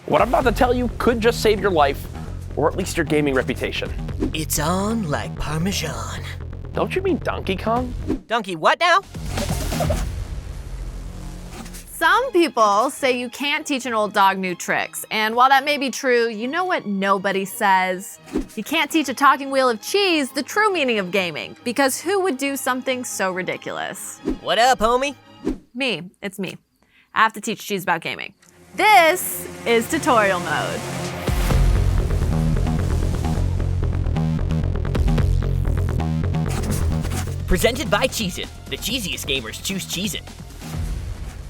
What I'm about to tell you could just save your life, or at least your gaming reputation. It's on like Parmesan. Don't you mean Donkey Kong? Donkey what now? Some people say you can't teach an old dog new tricks, and while that may be true, you know what nobody says? You can't teach a talking wheel of cheese the true meaning of gaming, because who would do something so ridiculous? What up, homie? Me, it's me. I have to teach Cheese about gaming. This is tutorial mode. Presented by Cheez-It. The cheesiest gamers choose Cheez-It.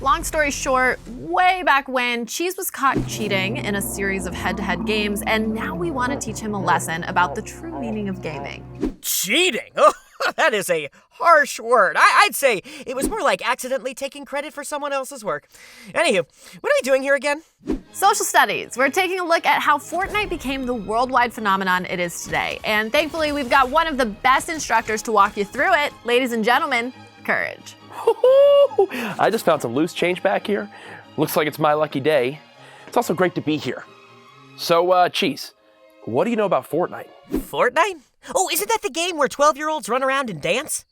Long story short, way back when, Cheese was caught cheating in a series of head-to-head games, and now we want to teach him a lesson about the true meaning of gaming. Cheating? Oh, that is a harsh word. I'd say it was more like accidentally taking credit for someone else's work. Anywho, what are we doing here again? Social studies. We're taking a look at how Fortnite became the worldwide phenomenon it is today. And thankfully, we've got one of the best instructors to walk you through it. Ladies and gentlemen, CouRage. I just found some loose change back here. Looks like it's my lucky day. It's also great to be here. So, Cheese, what do you know about Fortnite? Fortnite? Oh, isn't that the game where 12-year-olds run around and dance?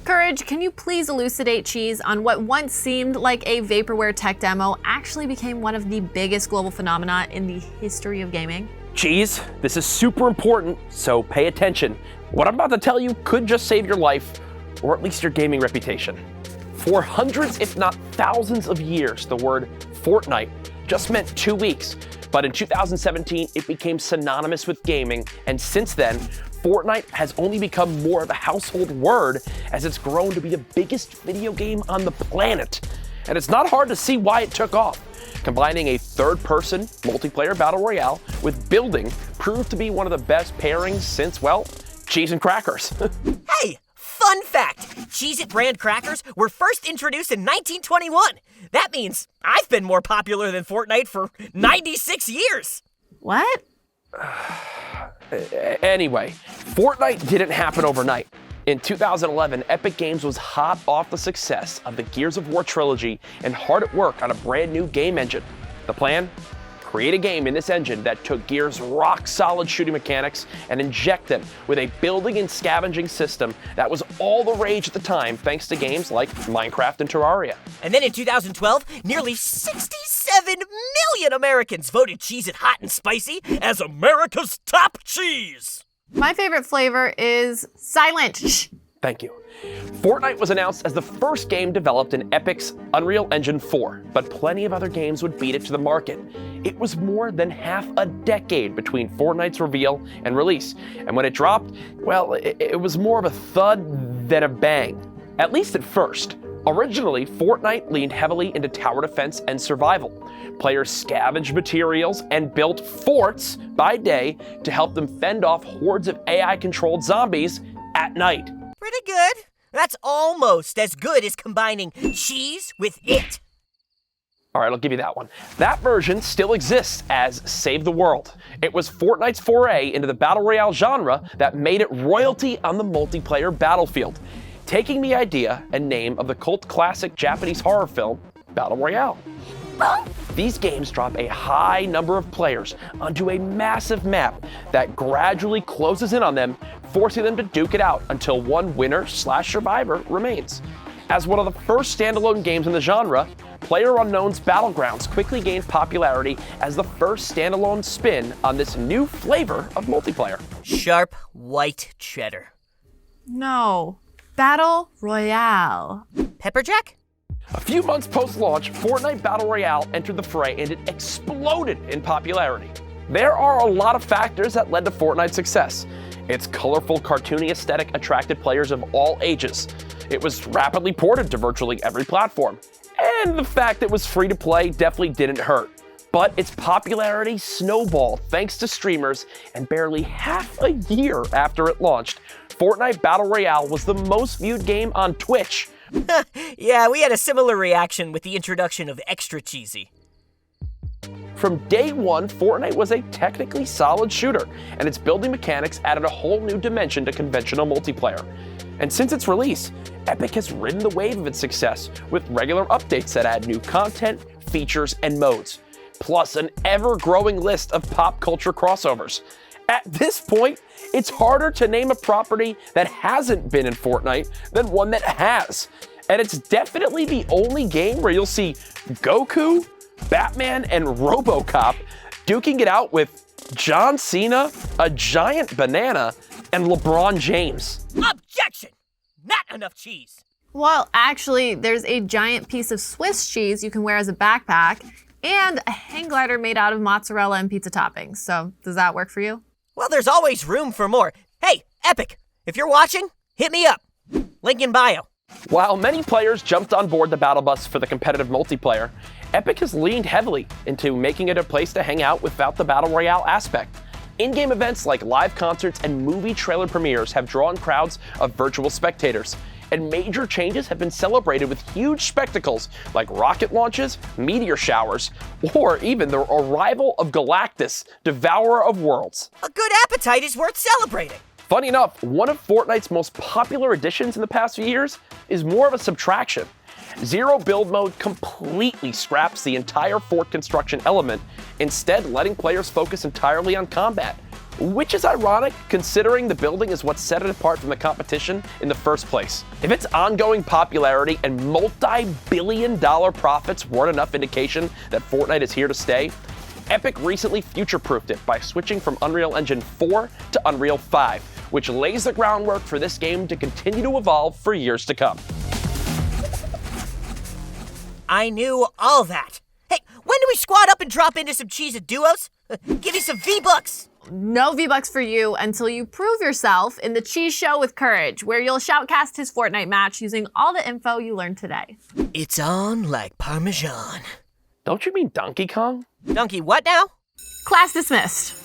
CouRage, can you please elucidate Cheese on what once seemed like a vaporware tech demo actually became one of the biggest global phenomena in the history of gaming? Cheese, this is super important, so pay attention. What I'm about to tell you could just save your life, or at least your gaming reputation. For hundreds, if not thousands of years, the word Fortnite just meant 2 weeks. But in 2017, it became synonymous with gaming, and since then, Fortnite has only become more of a household word as it's grown to be the biggest video game on the planet. And it's not hard to see why it took off. Combining a third-person multiplayer battle royale with building proved to be one of the best pairings since, well, cheese and crackers. Hey, fun fact! Cheez-It brand crackers were first introduced in 1921. That means I've been more popular than Fortnite for 96 years. What? Anyway, Fortnite didn't happen overnight. In 2011, Epic Games was hot off the success of the Gears of War trilogy and hard at work on a brand new game engine. The plan? Create a game in this engine that took Gears' rock-solid shooting mechanics and inject them with a building and scavenging system that was all the rage at the time thanks to games like Minecraft and Terraria. And then in 2012, nearly 67 million Americans voted Cheez-It hot and spicy as America's top cheese. My favorite flavor is silent. Shh. Thank you. Fortnite was announced as the first game developed in Epic's Unreal Engine 4, but plenty of other games would beat it to the market. It was more than half a decade between Fortnite's reveal and release, and when it dropped, well, it was more of a thud than a bang, at least at first. Originally, Fortnite leaned heavily into tower defense and survival. Players scavenged materials and built forts by day to help them fend off hordes of AI-controlled zombies at night. Pretty good. That's almost as good as combining cheese with it. All right, I'll give you that one. That version still exists as Save the World. It was Fortnite's foray into the Battle Royale genre that made it royalty on the multiplayer battlefield, taking the idea and name of the cult classic Japanese horror film, Battle Royale. These games drop a high number of players onto a massive map that gradually closes in on them, forcing them to duke it out until one winner/survivor remains. As one of the first standalone games in the genre, PlayerUnknown's Battlegrounds quickly gained popularity as the first standalone spin on this new flavor of multiplayer. Sharp white cheddar. No. Battle Royale. Pepperjack? A few months post-launch, Fortnite Battle Royale entered the fray and it exploded in popularity. There are a lot of factors that led to Fortnite's success. Its colorful, cartoony aesthetic attracted players of all ages. It was rapidly ported to virtually every platform. And the fact it was free to play definitely didn't hurt. But its popularity snowballed thanks to streamers, and barely half a year after it launched, Fortnite Battle Royale was the most viewed game on Twitch. Yeah, we had a similar reaction with the introduction of Extra Cheesy. From day one, Fortnite was a technically solid shooter, and its building mechanics added a whole new dimension to conventional multiplayer. And since its release, Epic has ridden the wave of its success with regular updates that add new content, features and modes, plus an ever-growing list of pop culture crossovers. At this point, it's harder to name a property that hasn't been in Fortnite than one that has. And it's definitely the only game where you'll see Goku, Batman, and RoboCop duking it out with John Cena, a giant banana, and LeBron James. Objection! Not enough cheese. Well, actually, there's a giant piece of Swiss cheese you can wear as a backpack, and a hang glider made out of mozzarella and pizza toppings. So, does that work for you? Well, there's always room for more. Hey, Epic, if you're watching, hit me up. Link in bio. While many players jumped on board the Battle Bus for the competitive multiplayer, Epic has leaned heavily into making it a place to hang out without the Battle Royale aspect. In-game events like live concerts and movie trailer premieres have drawn crowds of virtual spectators, and major changes have been celebrated with huge spectacles like rocket launches, meteor showers, or even the arrival of Galactus, Devourer of Worlds. A good appetite is worth celebrating. Funny enough, one of Fortnite's most popular additions in the past few years is more of a subtraction. Zero build mode completely scraps the entire fort construction element, instead letting players focus entirely on combat, which is ironic considering the building is what set it apart from the competition in the first place. If its ongoing popularity and multi-billion-dollar profits weren't enough indication that Fortnite is here to stay, Epic recently future-proofed it by switching from Unreal Engine 4 to Unreal 5, which lays the groundwork for this game to continue to evolve for years to come. I knew all that. Hey, when do we squad up and drop into some Cheez-It duos? Give me some V-Bucks. No V-Bucks for you until you prove yourself in the Cheese Show with CouRage, where you'll shoutcast his Fortnite match using all the info you learned today. It's on like Parmesan. Don't you mean Donkey Kong? Donkey what now? Class dismissed.